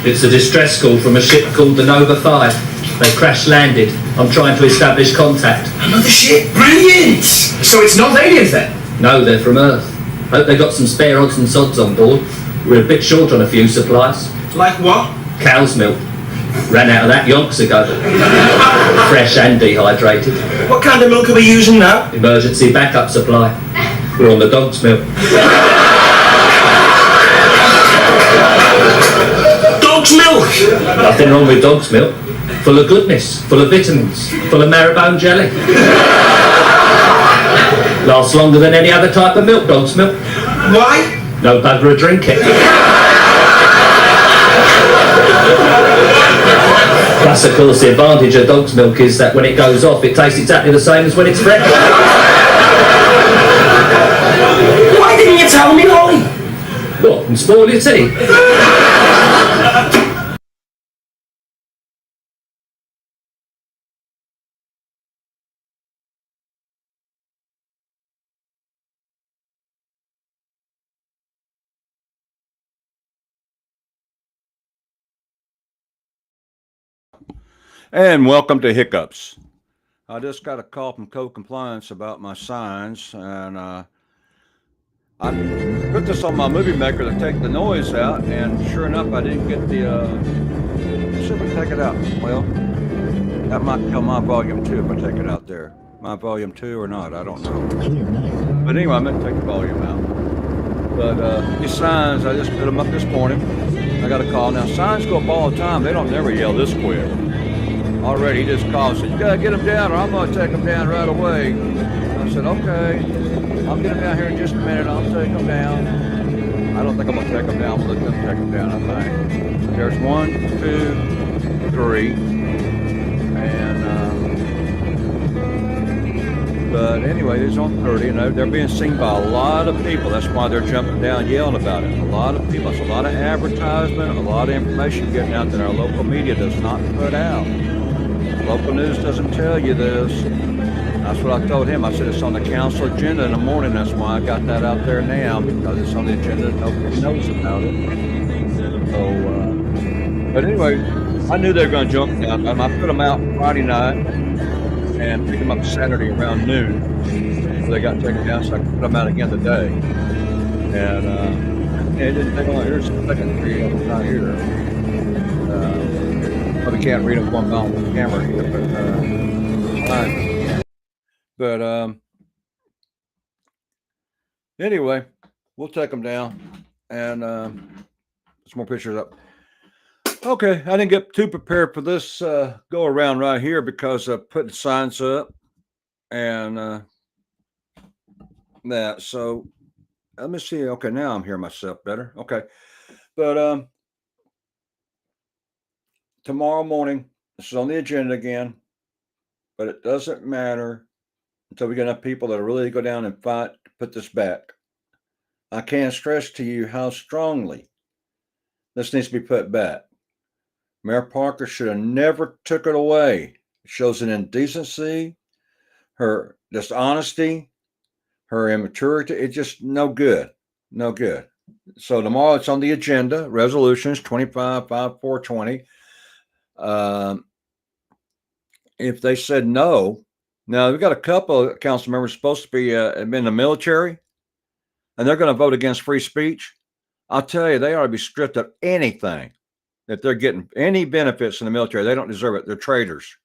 It's a distress call from a ship called the Nova 5. They crash-landed. I'm trying to establish contact. Another ship? Brilliant! So it's not aliens then? No, they're from Earth. Hope they got some spare odds and sods on board. We're a bit short on a few supplies. Like what? Cow's milk. Ran out of that yonks ago. Fresh and dehydrated. What kind of milk are we using now? Emergency backup supply. We're on the dog's milk. Dog's milk? Nothing wrong with dog's milk. Full of goodness, full of vitamins, full of marrowbone jelly. Lasts longer than any other type of milk, dog's milk. Why? No bugger to drink it. Plus, of course, the advantage of dog's milk is that when it goes off, it tastes exactly the same as when it's fresh. Why didn't you tell me, Holly? What, and spoil your tea? And welcome to Hiccups. I just got a call from co-compliance about my signs, and I put this on my movie maker to take the noise out, and sure enough, I didn't get the, should we take it out? Well, that might kill my volume 2 if I take it out there. My volume 2 or not, I don't know. But anyway, I meant to take the volume out. But these signs, I just put them up this morning. I got a call. Now, signs go up all the time. They don't never yell this quick. Already, he just called and said, you gotta get them down or I'm gonna take them down right away. I said, okay, I'll get them down here in just a minute. I'll take them down. I don't think I'm gonna take them down. I'm gonna let them take them down, I think. There's 1, 2, 3. And, but anyway, it's on 30 and they're being seen by a lot of people. That's why they're jumping down yelling about it. A lot of people, it's a lot of advertisement, a lot of information getting out that our local media does not put out. Local news doesn't tell you this. That's what I told him. I said it's on the council agenda in the morning. That's why I got that out there now, because it's on the agenda. Nobody knows about it. So, but anyway, I knew they were going to jump down. And I put them out Friday night and picked them up Saturday around noon. So they got taken down, so I could put them out again today. And it didn't take long. Here's the second 3 of them out here. But I can't read them one on the camera here, but anyway, we'll take them down and some more pictures up. Okay, I didn't get too prepared for this go around right here because I put the signs up and that. So let me see. Okay, now I'm hearing myself better. Okay, but tomorrow morning, this is on the agenda again, but it doesn't matter until we get enough people that really go down and fight to put this back. I can't stress to you how strongly this needs to be put back. Mayor Parker should have never took it away. It shows an indecency, her dishonesty, her immaturity. It's just no good. No good. So tomorrow it's on the agenda, resolutions 25-5420. If they said no, now we've got a couple of council members supposed to be in the military, and they're going to vote against free speech. I'll tell you, they ought to be stripped of anything that they're getting any benefits in the military. They don't deserve it. They're traitors.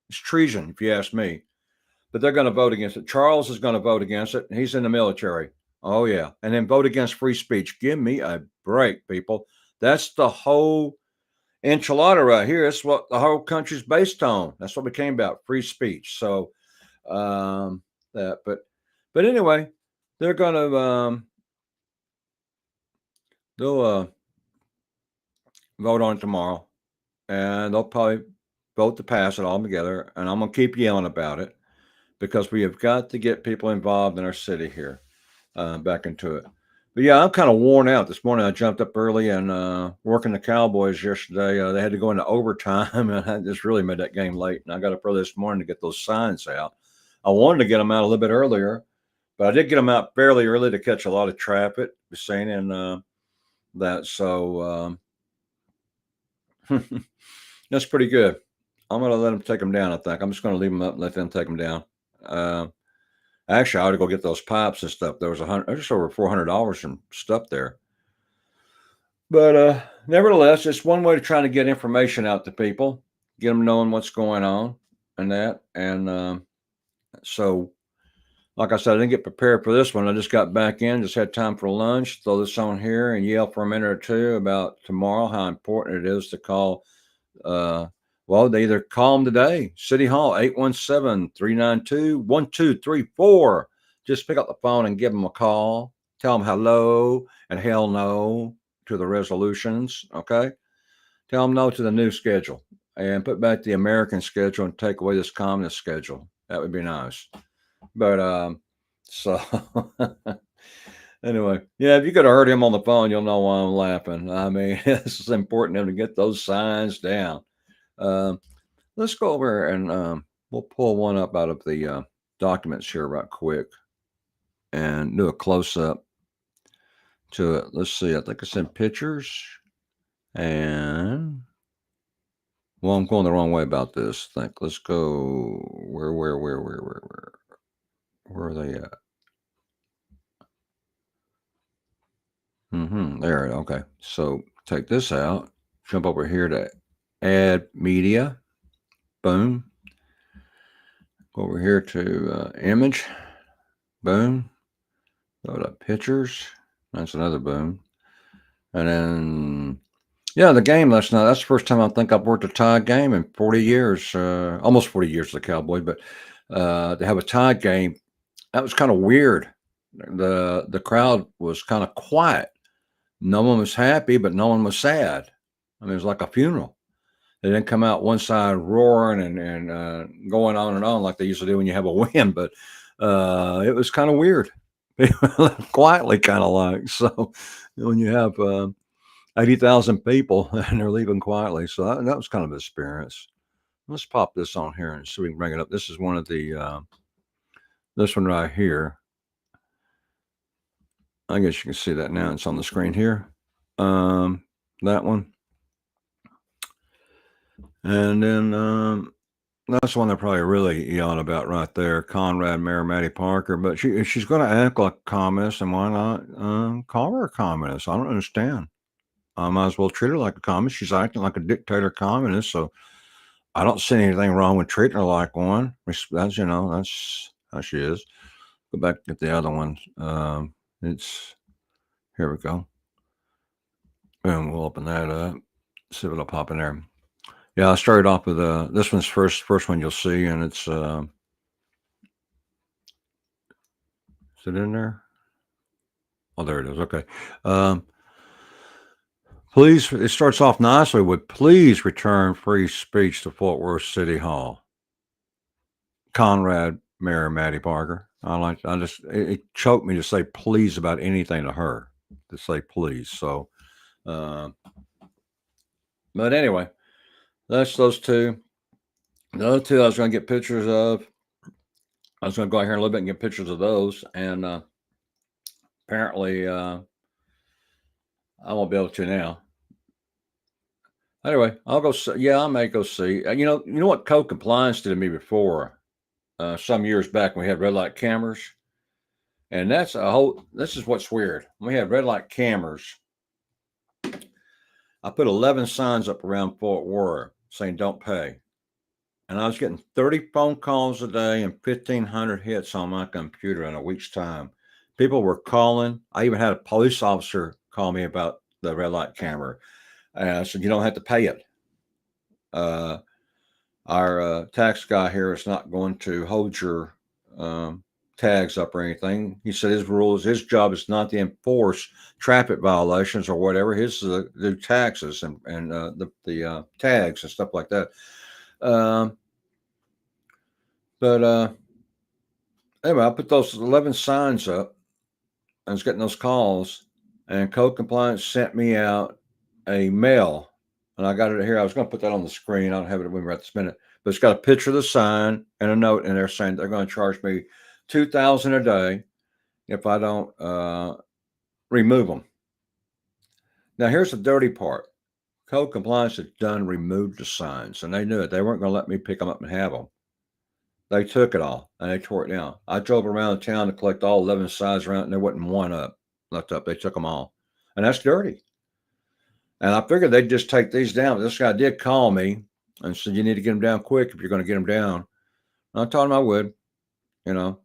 It's treason, if you ask me. But they're going to vote against it. Charles is going to vote against it. He's in the military. Oh yeah, and then vote against free speech. Give me a break, people. That's the whole enchilada right here. That's what the whole country's based on. That's what we came about, free speech. So but anyway, they're gonna they'll vote on it tomorrow, and they'll probably vote to pass it all together. And I'm gonna keep yelling about it because we have got to get people involved in our city here, back into it. But yeah, I'm kind of worn out this morning. I jumped up early and working the Cowboys yesterday. They had to go into overtime, and I just really made that game late. And I got up early this morning to get those signs out. I wanted to get them out a little bit earlier, but I did get them out fairly early to catch a lot of traffic. Saying that, so That's pretty good. I'm going to let them take them down, I think. I'm just going to leave them up and let them take them down. Actually, I ought to go get those pipes and stuff. There was just over $400 in stuff there. But nevertheless, it's one way to try to get information out to people, get them knowing what's going on and that. And so, like I said, I didn't get prepared for this one. I just got back in, just had time for lunch, throw this on here and yell for a minute or two about tomorrow, how important it is to call. Well, they either call them today, City Hall, 817-392-1234. Just pick up the phone and give them a call. Tell them hello and hell no to the resolutions, okay? Tell them no to the new schedule and put back the American schedule and take away this communist schedule. That would be nice. But so anyway, yeah, if you could have heard him on the phone, you'll know why I'm laughing. I mean, it's important to get those signs down. Let's go over and we'll pull one up out of the documents here right quick and do a close-up to it. Let's see. I think it's in pictures. And well, I'm going the wrong way about this. I think let's go where are they at? There. Okay. So take this out. Jump over here to add media. Boom. Go over here to image. Boom. Go to pictures. That's another boom. And then, yeah, the game last night. That's the first time I think I've worked a tie game in 40 years, almost 40 years as a Cowboy. But to have a tie game, that was kind of weird. The crowd was kind of quiet. No one was happy, but no one was sad. I mean, it was like a funeral. They didn't come out one side roaring and going on and on like they usually do when you have a win. But it was kind of weird. Quietly, kind of like. So when you have 80,000 people and they're leaving quietly. So that was kind of an experience. Let's pop this on here and see if we can bring it up. This is one of the, this one right here. I guess you can see that now. It's on the screen here. That one. And then that's one they're probably really yelling about right there. Conrad, Mayor Maddie Parker. But she's going to act like a communist, and why not call her a communist? I don't understand. I might as well treat her like a communist. She's acting like a dictator communist, so I don't see anything wrong with treating her like one. That's that's how she is. Go back to the other one. It's here we go. And we'll open that up. See if it'll pop in there. Yeah, I started off with this one's first one you'll see, and it's is it in there? Oh, there it is. Okay. Please, it starts off nicely with please return free speech to Fort Worth City Hall. Conrad, Mayor Maddie Parker. It choked me to say please about anything to her, to say please. So, but anyway, that's those two. The other two I was going to get pictures of. I was going to go out here in a little bit and get pictures of those. And apparently, I won't be able to now. Anyway, I'll go see. Yeah, I may go see. You know what co-compliance did to me before? Some years back when we had red light cameras. And this is what's weird. When we had red light cameras, I put 11 signs up around Fort Worth saying don't pay. And I was getting 30 phone calls a day and 1,500 hits on my computer in a week's time. People were calling. I even had a police officer call me about the red light camera. And I said, you don't have to pay it. Our tax guy here is not going to hold your tags up or anything. He said his job is not to enforce traffic violations or whatever. His is to do taxes and the tags and stuff like that. But anyway, I put those 11 signs up. I was getting those calls, and Code Compliance sent me out a mail, and I got it here. I was going to put that on the screen. I don't have it with me right this minute, but it's got a picture of the sign and a note in there saying they're going to charge me $2,000 a day if I don't remove them. Now, here's the dirty part. Code compliance had done removed the signs, and they knew it. They weren't going to let me pick them up and have them. They took it all, and they tore it down. I drove around town to collect all 11 signs around, and there wasn't one left up. They took them all, and that's dirty. And I figured they'd just take these down. This guy did call me and said, you need to get them down quick if you're going to get them down. And I told him I would, you know.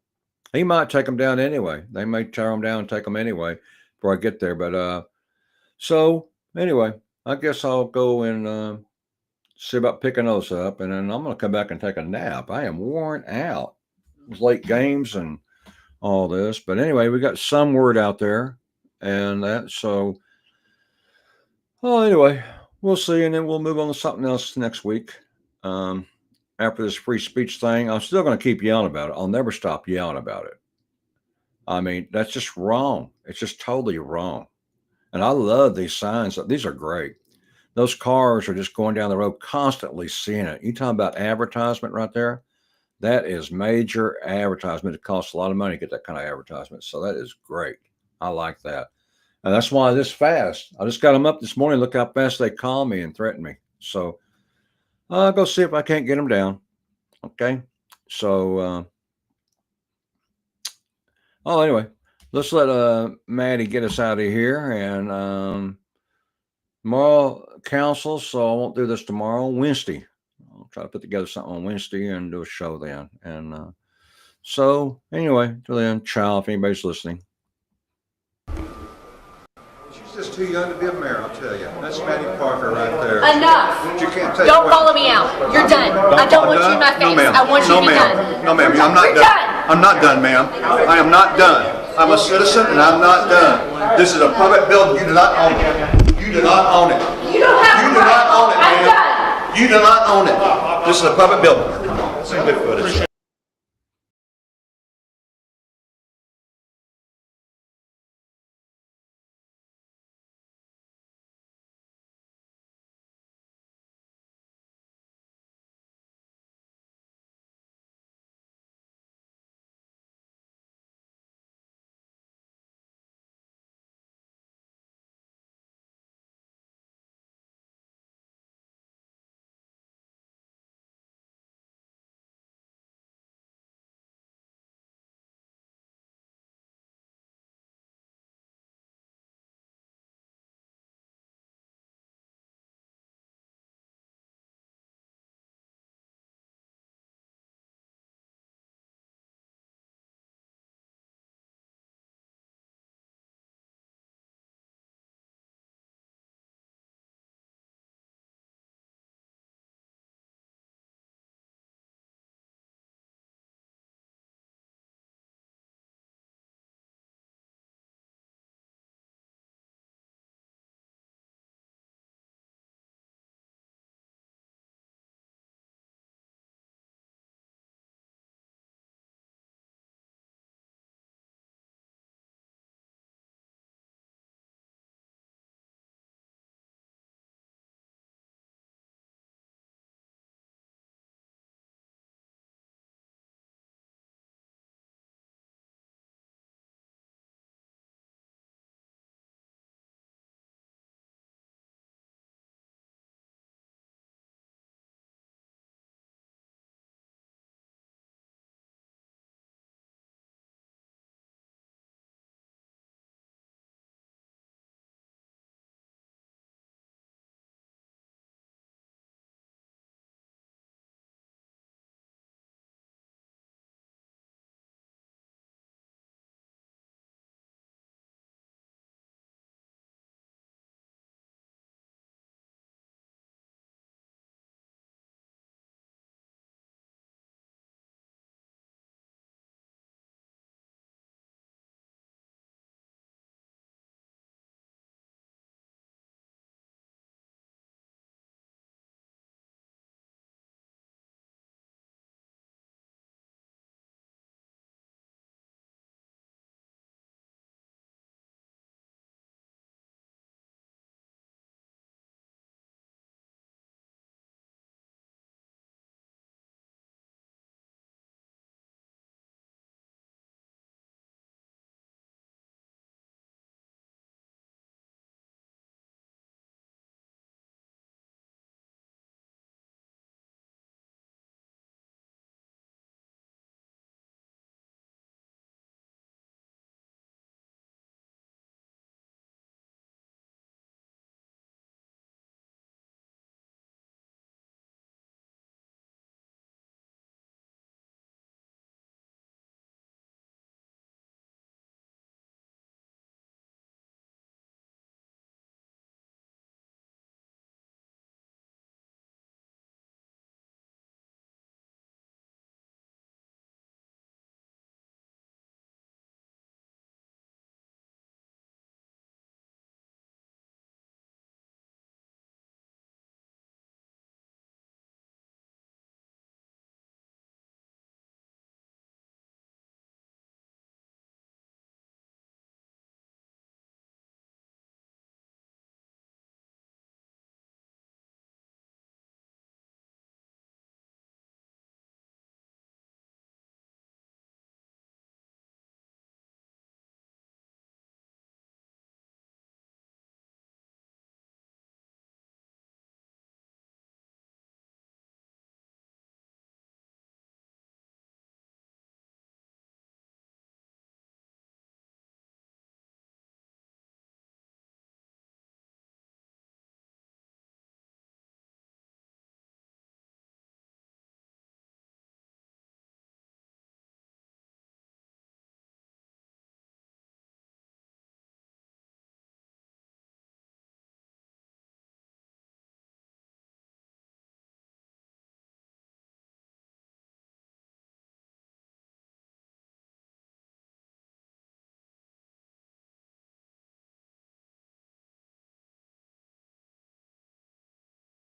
He might take them down anyway. They may tear them down and take them anyway before I get there. But so anyway, I guess I'll go and see about picking those up. And then I'm going to come back and take a nap. I am worn out. It was late games and all this. But anyway, we got some word out there. And that, so... Well, anyway, we'll see, and then we'll move on to something else next week. After this free speech thing, I'm still going to keep yelling about it. I'll never stop yelling about it. I mean, that's just wrong. It's just totally wrong. And I love these signs. These are great. Those cars are just going down the road constantly seeing it. You talking about advertisement right there? That is major advertisement. It costs a lot of money to get that kind of advertisement. So that is great. I like that. And that's why this fast. I just got them up this morning. Look how fast they call me and threaten me. So I'll go see if I can't get them down. Okay. So, anyway, let's let Maddie get us out of here. And tomorrow council, so I won't do this tomorrow. Wednesday. I'll try to put together something on Wednesday and do a show then. And so anyway, till then, ciao if anybody's listening. Just too young to be a mayor, I'll tell you. That's Maddie Parker right there. Enough. You can't take Don't follow me out. You're done. I don't want you in my face. No, ma'am. I want you to be done. No, ma'am. I'm not done. I'm not done, ma'am. I am not done. I'm a citizen and I'm not done. This is a public building. You do not own it. You do not own it. You don't have You do not own it, I'm ma'am. done. You do not own it. This is a public building. Some good footage.